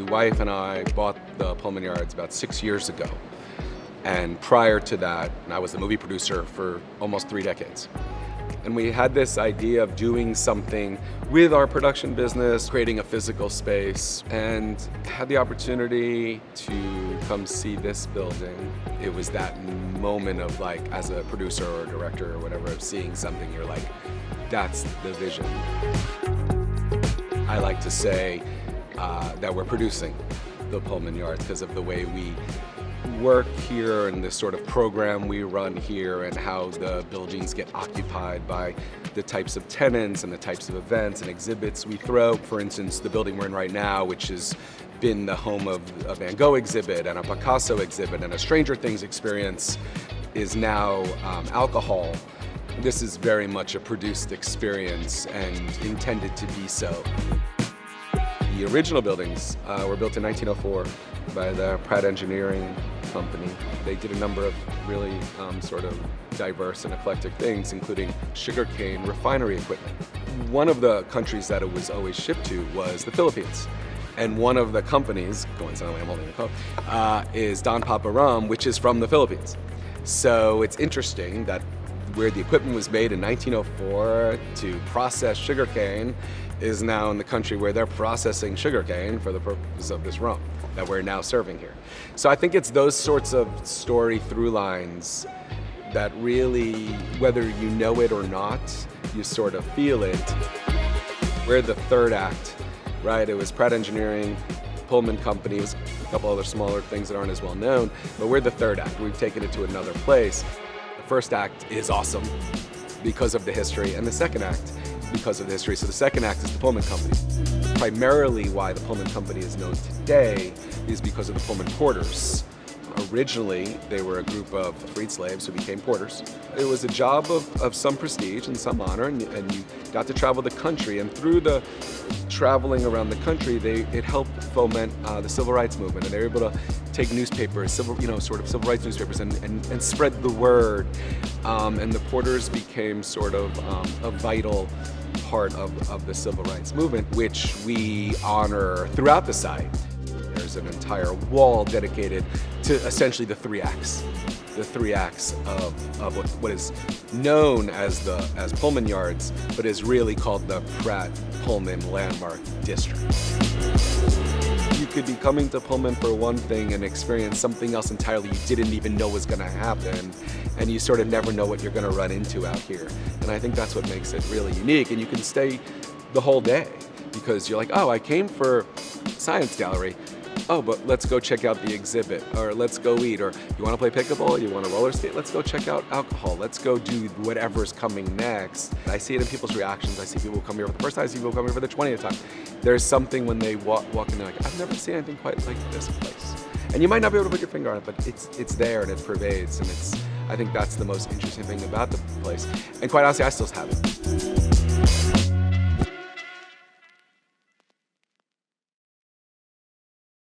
wife and I bought the Pullman Yards about 6 years ago. And prior to that, I was the movie producer for almost 3 decades. And we had this idea of doing something with our production business, creating a physical space, and had the opportunity to come see this building. It was that moment of, like, as a producer or a director or whatever, of seeing something, you're like, that's the vision. I like to say that we're producing the Pullman Yards because of the way we work here and this sort of program we run here and how the buildings get occupied by the types of tenants and the types of events and exhibits we throw. For instance, the building we're in right now, which has been the home of a Van Gogh exhibit and a Picasso exhibit and a Stranger Things experience, is now alcohol. This is very much a produced experience and intended to be so. The original buildings were built in 1904 by the Pratt Engineering Company. They did a number of really sort of diverse and eclectic things, including sugarcane refinery equipment. One of the countries that it was always shipped to was the Philippines. And one of the companies, coincidentally I'm holding the cup, is Don Papa Rum, which is from the Philippines. So it's interesting that where the equipment was made in 1904 to process sugarcane is now in the country where they're processing sugarcane for the purpose of this rum that we're now serving here. So I think it's those sorts of story through lines that really, whether you know it or not, you sort of feel it. We're the third act, right? It was Pratt Engineering, Pullman Company, a couple other smaller things that aren't as well known, but we're the third act. We've taken it to another place. The first act is awesome because of the history, and the second act because of the history. So the second act is the Pullman Company. Primarily why the Pullman Company is known today is because of the Pullman Porters. Originally, they were a group of freed slaves who became porters. It was a job of some prestige and some honor, and you got to travel the country. And through the traveling around the country, it helped foment the civil rights movement. And they were able to take newspapers, sort of civil rights newspapers, and spread the word. And the porters became sort of a vital part of the civil rights movement, which we honor throughout the site. There's an entire wall dedicated to essentially the three acts of what is known as Pullman Yards, but is really called the Pratt Pullman Landmark District. You could be coming to Pullman for one thing and experience something else entirely you didn't even know was going to happen, and you sort of never know what you're going to run into out here. And I think that's what makes it really unique. And you can stay the whole day because you're like, oh, I came for Science Gallery. Oh, but let's go check out the exhibit, or let's go eat, or you want to play pickleball, you want to roller skate, let's go check out alcohol, let's go do whatever's coming next. I see it in people's reactions. I see people come here for the first time, I see people come here for the 20th time. There's something when they walk in, they're like, I've never seen anything quite like this place. And you might not be able to put your finger on it, but it's there and it pervades, and I think that's the most interesting thing about the place. And quite honestly, I still have it.